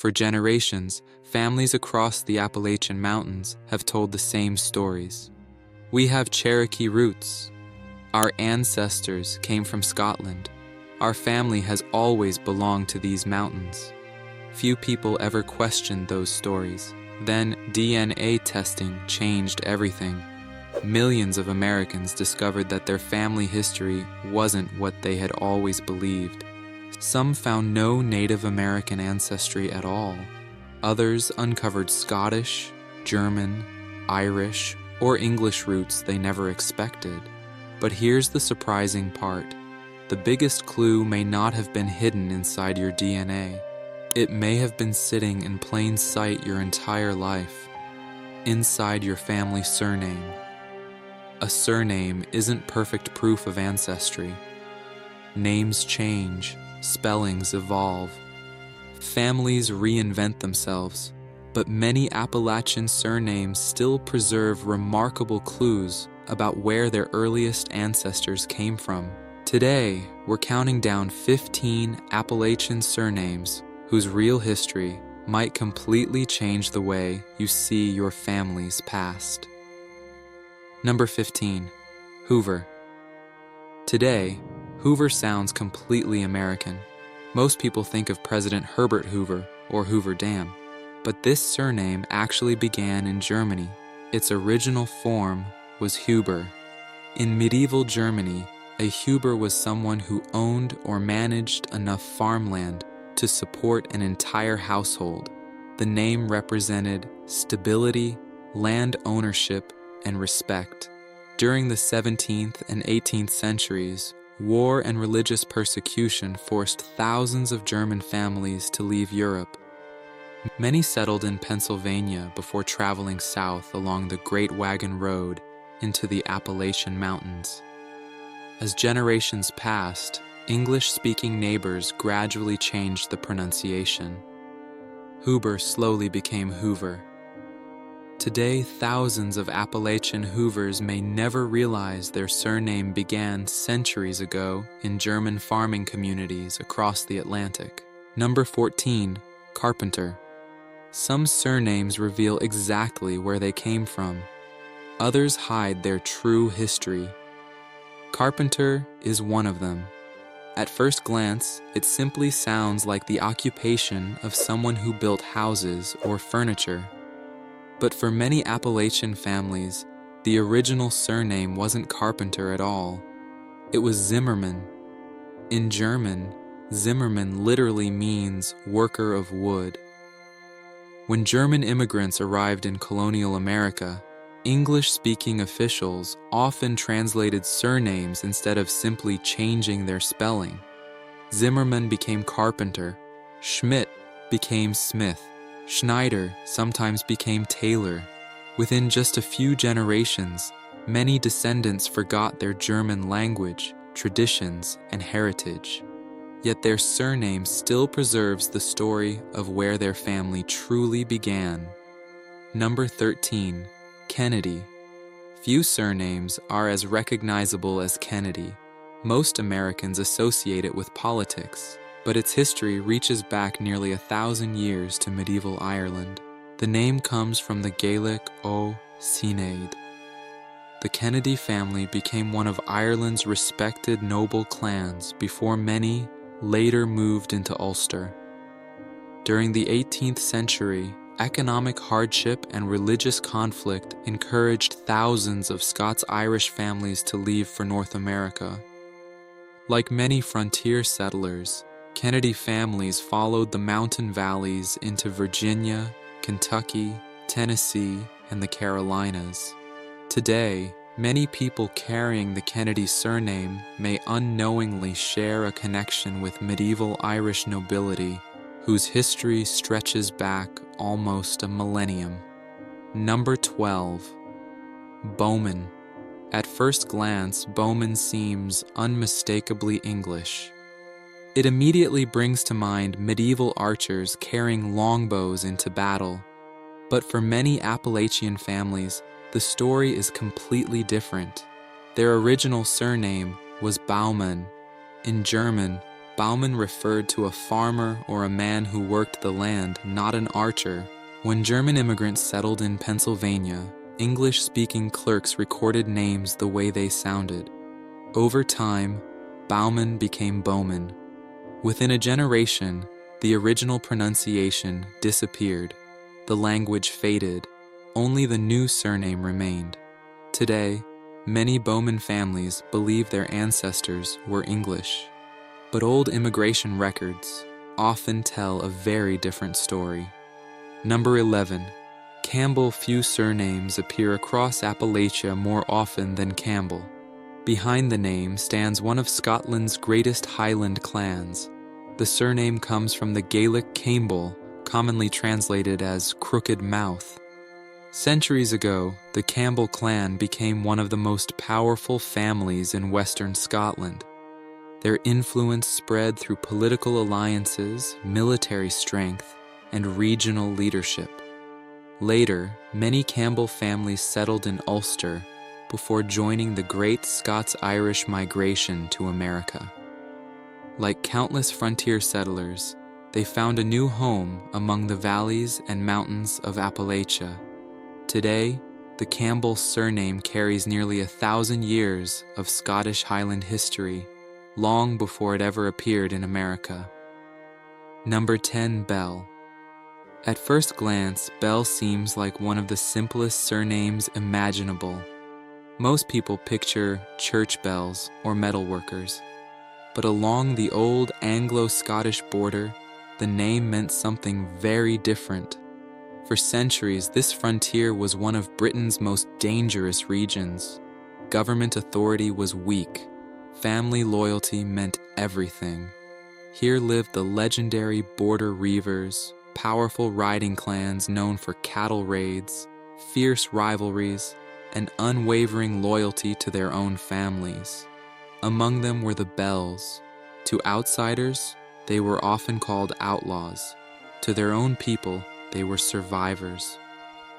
For generations, families across the Appalachian Mountains have told the same stories. We have Cherokee roots. Our ancestors came from Scotland. Our family has always belonged to these mountains. Few people ever questioned those stories. Then DNA testing changed everything. Millions of Americans discovered that their family history wasn't what they had always believed. Some found no Native American ancestry at all. Others uncovered Scottish, German, Irish, or English roots they never expected. But here's the surprising part. The biggest clue may not have been hidden inside your DNA. It may have been sitting in plain sight your entire life, inside your family surname. A surname isn't perfect proof of ancestry. Names change, spellings evolve. Families reinvent themselves, but many Appalachian surnames still preserve remarkable clues about where their earliest ancestors came from. Today, we're counting down 15 Appalachian surnames whose real history might completely change the way you see your family's past. Number 15, Hoover. Today, Hoover sounds completely American. Most people think of President Herbert Hoover or Hoover Dam, but this surname actually began in Germany. Its original form was Huber. In medieval Germany, a Huber was someone who owned or managed enough farmland to support an entire household. The name represented stability, land ownership, and respect. During the 17th and 18th centuries, war and religious persecution forced thousands of German families to leave Europe. Many settled in Pennsylvania before traveling south along the Great Wagon Road into the Appalachian Mountains. As generations passed, English-speaking neighbors gradually changed the pronunciation. Huber slowly became Hoover. Today, thousands of Appalachian Hoovers may never realize their surname began centuries ago in German farming communities across the Atlantic. Number 14, Carpenter. Some surnames reveal exactly where they came from. Others hide their true history. Carpenter is one of them. At first glance, it simply sounds like the occupation of someone who built houses or furniture. But for many Appalachian families, the original surname wasn't Carpenter at all. It was Zimmermann. In German, Zimmermann literally means worker of wood. When German immigrants arrived in colonial America, English-speaking officials often translated surnames instead of simply changing their spelling. Zimmermann became Carpenter, Schmidt became Smith, Schneider sometimes became Taylor. Within just a few generations, many descendants forgot their German language, traditions, and heritage. Yet their surname still preserves the story of where their family truly began. Number 13, Kennedy. Few surnames are as recognizable as Kennedy. Most Americans associate it with politics, but its history reaches back nearly 1,000 years to medieval Ireland. The name comes from the Gaelic O Sinead. The Kennedy family became one of Ireland's respected noble clans before many later moved into Ulster. During the 18th century, economic hardship and religious conflict encouraged thousands of Scots-Irish families to leave for North America. Like many frontier settlers, Kennedy families followed the mountain valleys into Virginia, Kentucky, Tennessee, and the Carolinas. Today, many people carrying the Kennedy surname may unknowingly share a connection with medieval Irish nobility, whose history stretches back almost a millennium. Number 12, Bowman. At first glance, Bowman seems unmistakably English. It immediately brings to mind medieval archers carrying longbows into battle. But for many Appalachian families, the story is completely different. Their original surname was Bowman. In German, Bowman referred to a farmer or a man who worked the land, not an archer. When German immigrants settled in Pennsylvania, English-speaking clerks recorded names the way they sounded. Over time, Bowman became Bowman. Within a generation, the original pronunciation disappeared. The language faded. Only the new surname remained. Today, many Bowman families believe their ancestors were English. But old immigration records often tell a very different story. Number 11. Campbell. Few surnames appear across Appalachia more often than Campbell. Behind the name stands one of Scotland's greatest Highland clans. The surname comes from the Gaelic Campbell, commonly translated as crooked mouth. Centuries ago, the Campbell clan became one of the most powerful families in Western Scotland. Their influence spread through political alliances, military strength, and regional leadership. Later, many Campbell families settled in Ulster before joining the Great Scots-Irish migration to America. Like countless frontier settlers, they found a new home among the valleys and mountains of Appalachia. Today, the Campbell surname carries nearly 1,000 years of Scottish Highland history, long before it ever appeared in America. Number 10. Bell. At first glance, Bell seems like one of the simplest surnames imaginable. Most people picture church bells or metalworkers. But along the old Anglo-Scottish border, the name meant something very different. For centuries, this frontier was one of Britain's most dangerous regions. Government authority was weak. Family loyalty meant everything. Here lived the legendary Border Reivers, powerful riding clans known for cattle raids, fierce rivalries, and unwavering loyalty to their own families. Among them were the Bells. To outsiders, they were often called outlaws. To their own people, they were survivors.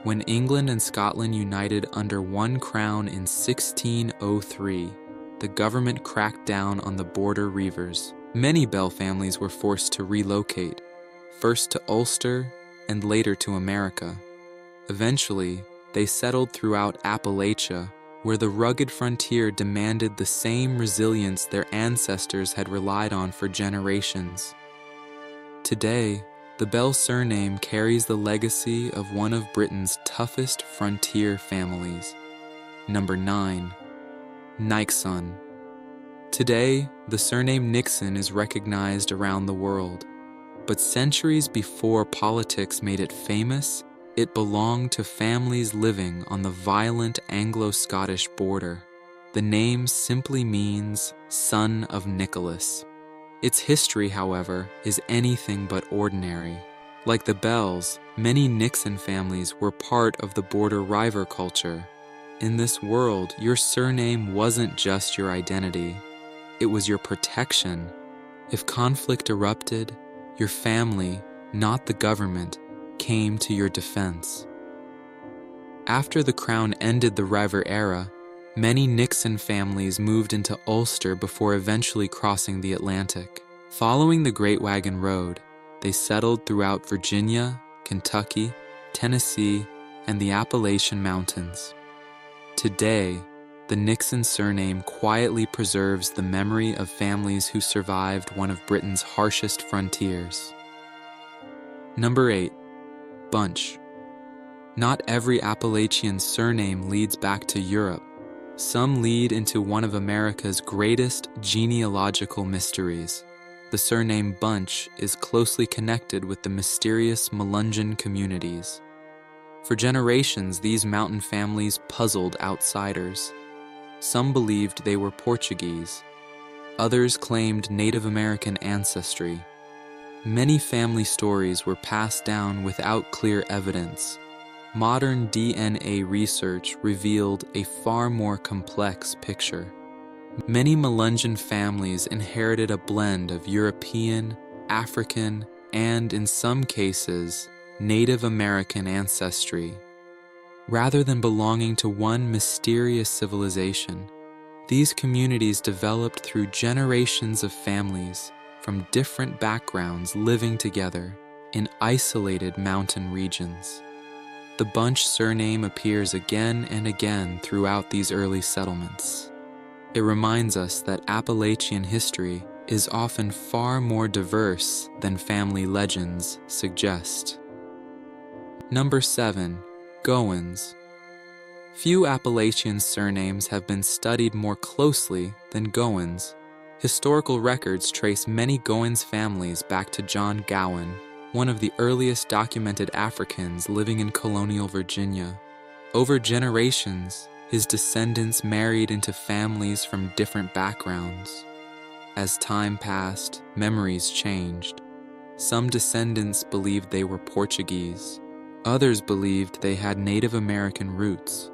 When England and Scotland united under one crown in 1603, the government cracked down on the Border Reivers. Many Bell families were forced to relocate, first to Ulster and later to America. Eventually, they settled throughout Appalachia, where the rugged frontier demanded the same resilience their ancestors had relied on for generations. Today, the Bell surname carries the legacy of one of Britain's toughest frontier families. Number 9. Nixon. Today, the surname Nixon is recognized around the world. But centuries before politics made it famous, it belonged to families living on the violent Anglo-Scottish border. The name simply means son of Nicholas. Its history, however, is anything but ordinary. Like the Bells, many Nixon families were part of the Border Reiver culture. In this world, your surname wasn't just your identity. It was your protection. If conflict erupted, your family, not the government, came to your defense. After the Crown ended the Reiver era, many Nixon families moved into Ulster before eventually crossing the Atlantic. Following the Great Wagon Road, they settled throughout Virginia, Kentucky, Tennessee, and the Appalachian Mountains. Today, the Nixon surname quietly preserves the memory of families who survived one of Britain's harshest frontiers. Number 8. Bunch. Not every Appalachian surname leads back to Europe. Some lead into one of America's greatest genealogical mysteries. The surname Bunch is closely connected with the mysterious Melungeon communities. For generations, these mountain families puzzled outsiders. Some believed they were Portuguese. Others claimed Native American ancestry. Many family stories were passed down without clear evidence. Modern DNA research revealed a far more complex picture. Many Melungeon families inherited a blend of European, African, and, in some cases, Native American ancestry. Rather than belonging to one mysterious civilization, these communities developed through generations of families, from different backgrounds living together in isolated mountain regions. The Bunch surname appears again and again throughout these early settlements. It reminds us that Appalachian history is often far more diverse than family legends suggest. Number 7. Goins. Few Appalachian surnames have been studied more closely than Goins. Historical records trace many Goins families back to John Gowan, one of the earliest documented Africans living in colonial Virginia. Over generations, his descendants married into families from different backgrounds. As time passed, memories changed. Some descendants believed they were Portuguese. Others believed they had Native American roots.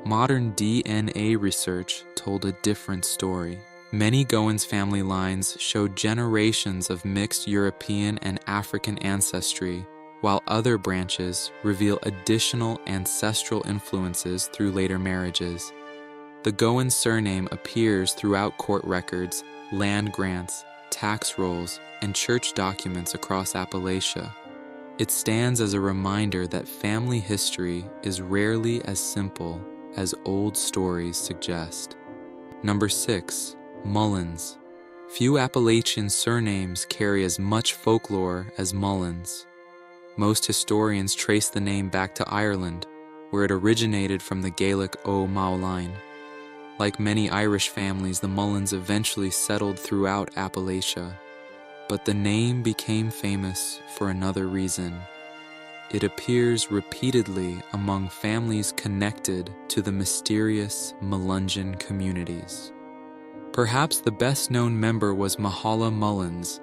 Modern DNA research told a different story. Many Goins family lines showed generations of mixed European and African ancestry, while other branches reveal additional ancestral influences through later marriages. The Goins surname appears throughout court records, land grants, tax rolls, and church documents across Appalachia. It stands as a reminder that family history is rarely as simple as old stories suggest. Number 6. Mullins. Few Appalachian surnames carry as much folklore as Mullins. Most historians trace the name back to Ireland, where it originated from the Gaelic O Maoline. Like many Irish families, the Mullins eventually settled throughout Appalachia. But the name became famous for another reason. It appears repeatedly among families connected to the mysterious Melungeon communities. Perhaps the best-known member was Mahala Mullins,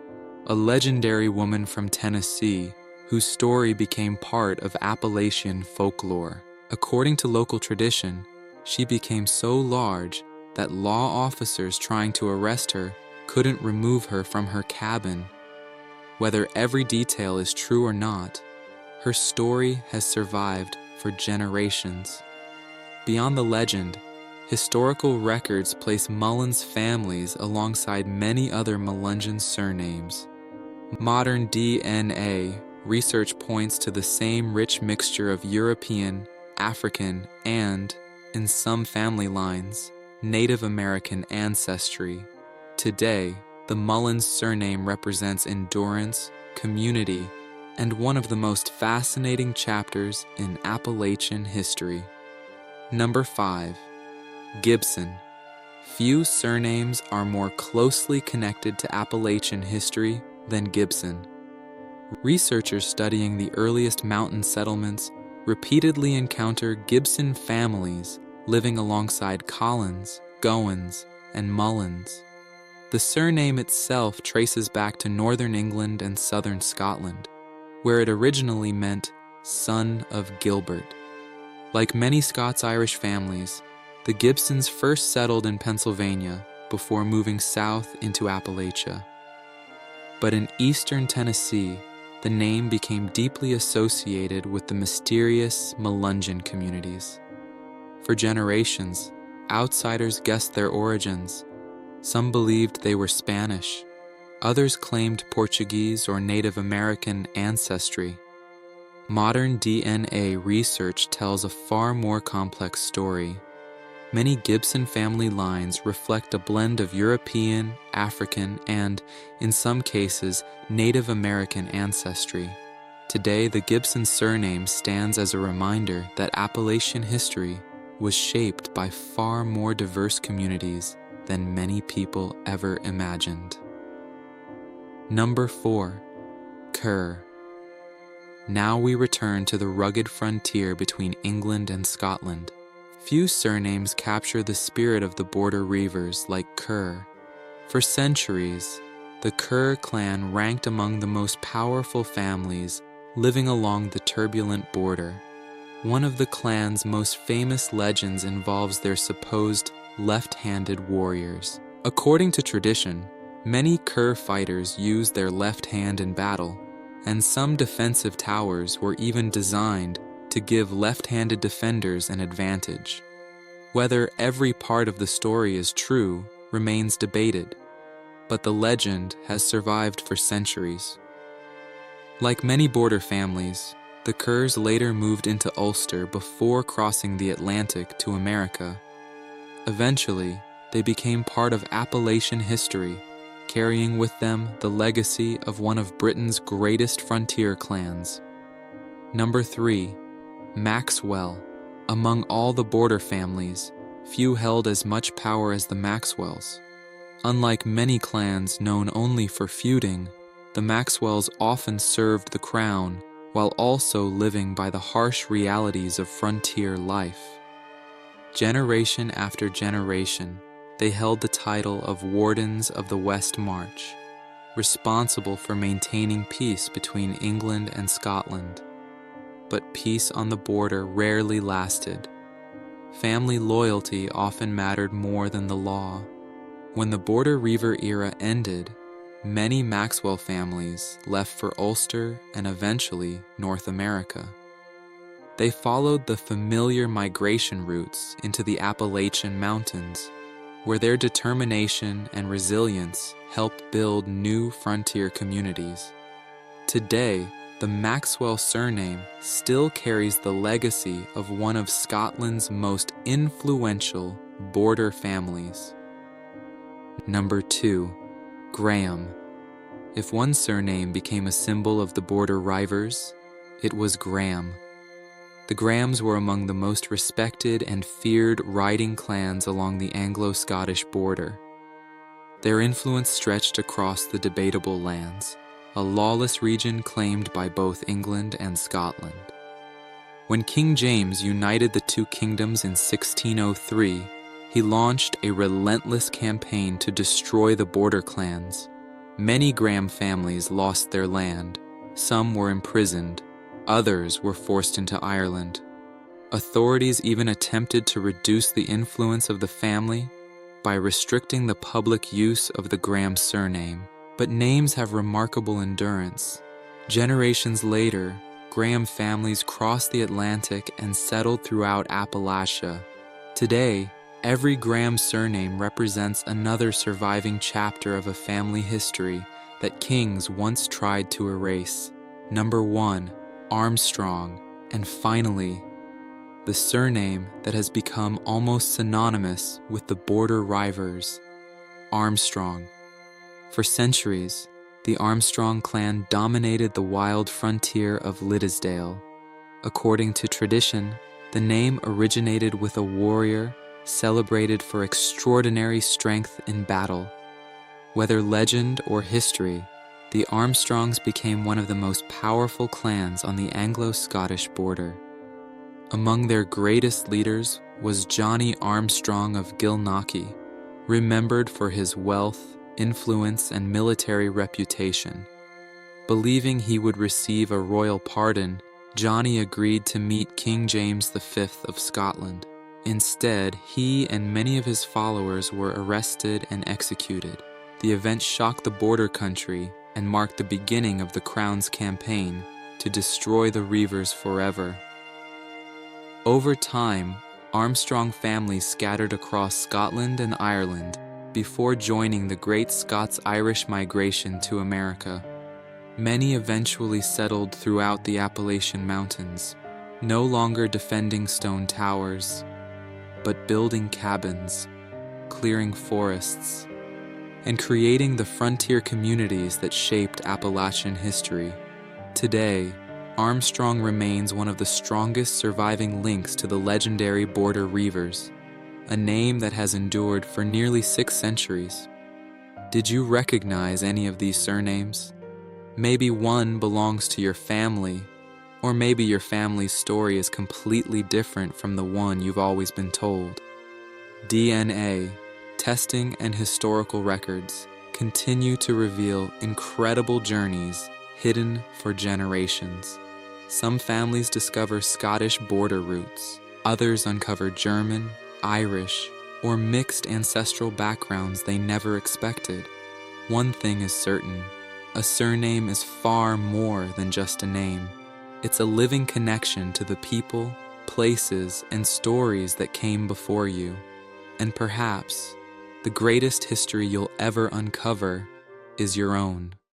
a legendary woman from Tennessee whose story became part of Appalachian folklore. According to local tradition, she became so large that law officers trying to arrest her couldn't remove her from her cabin. Whether every detail is true or not, her story has survived for generations. Beyond the legend, historical records place Mullins families alongside many other Melungeon surnames. Modern DNA research points to the same rich mixture of European, African, and, in some family lines, Native American ancestry. Today, the Mullins surname represents endurance, community, and one of the most fascinating chapters in Appalachian history. Number 5. Gibson. Few surnames are more closely connected to Appalachian history than Gibson. Researchers studying the earliest mountain settlements repeatedly encounter Gibson families living alongside Collins, Goins, and Mullins. The surname itself traces back to northern England and southern Scotland, where it originally meant son of Gilbert. Like many Scots-Irish families, the Gibsons first settled in Pennsylvania before moving south into Appalachia. But in eastern Tennessee, the name became deeply associated with the mysterious Melungeon communities. For generations, outsiders guessed their origins. Some believed they were Spanish. Others claimed Portuguese or Native American ancestry. Modern DNA research tells a far more complex story. Many Gibson family lines reflect a blend of European, African, and, in some cases, Native American ancestry. Today, the Gibson surname stands as a reminder that Appalachian history was shaped by far more diverse communities than many people ever imagined. Number 4. Kerr. Now we return to the rugged frontier between England and Scotland. Few surnames capture the spirit of the border reivers like Kerr. For centuries, the Kerr clan ranked among the most powerful families living along the turbulent border. One of the clan's most famous legends involves their supposed left-handed warriors. According to tradition, many Kerr fighters used their left hand in battle, and some defensive towers were even designed to give left-handed defenders an advantage. Whether every part of the story is true remains debated. but the legend has survived for centuries. Like many border families, the Kerrs later moved into Ulster before crossing the Atlantic to America. Eventually, they became part of Appalachian history, carrying with them the legacy of one of Britain's greatest frontier clans. Number 3. Maxwell. Among all the border families, few held as much power as the Maxwells. Unlike many clans known only for feuding, the Maxwells often served the crown while also living by the harsh realities of frontier life. Generation after generation, they held the title of Wardens of the West March, responsible for maintaining peace between England and Scotland. But peace on the border rarely lasted. Family loyalty often mattered more than the law. When the Border Reiver era ended, many Maxwell families left for Ulster and eventually North America. They followed the familiar migration routes into the Appalachian Mountains, where their determination and resilience helped build new frontier communities. Today, the Maxwell surname still carries the legacy of one of Scotland's most influential border families. Number 2. Graham. If one surname became a symbol of the Border Reivers, it was Graham. The Grahams were among the most respected and feared riding clans along the Anglo-Scottish border. Their influence stretched across the debatable lands, a lawless region claimed by both England and Scotland. When King James united the two kingdoms in 1603, he launched a relentless campaign to destroy the border clans. Many Graham families lost their land, some were imprisoned, others were forced into Ireland. Authorities even attempted to reduce the influence of the family by restricting the public use of the Graham surname. But names have remarkable endurance. Generations later, Graham families crossed the Atlantic and settled throughout Appalachia. Today, every Graham surname represents another surviving chapter of a family history that kings once tried to erase. Number 1, Armstrong, and finally, the surname that has become almost synonymous with the Border Reivers, Armstrong. For centuries, the Armstrong clan dominated the wild frontier of Liddesdale. According to tradition, the name originated with a warrior celebrated for extraordinary strength in battle. Whether legend or history, the Armstrongs became one of the most powerful clans on the Anglo-Scottish border. Among their greatest leaders was Johnny Armstrong of Gilnockie, remembered for his wealth, influence, and military reputation. Believing he would receive a royal pardon, Johnny agreed to meet King James V of Scotland. Instead, he and many of his followers were arrested and executed. The event shocked the border country and marked the beginning of the Crown's campaign to destroy the Reivers forever. Over time, Armstrong families scattered across Scotland and Ireland before joining the great Scots-Irish migration to America. Many eventually settled throughout the Appalachian Mountains, no longer defending stone towers, but building cabins, clearing forests, and creating the frontier communities that shaped Appalachian history. Today, Armstrong remains one of the strongest surviving links to the legendary Border Reivers, a name that has endured for nearly 6 centuries. Did you recognize any of these surnames? Maybe one belongs to your family, or maybe your family's story is completely different from the one you've always been told. DNA, testing, and historical records continue to reveal incredible journeys hidden for generations. Some families discover Scottish border roots, others uncover German, Irish, or mixed ancestral backgrounds they never expected. One thing is certain, a surname is far more than just a name. It's a living connection to the people, places, and stories that came before you. And perhaps, The greatest history you'll ever uncover is your own.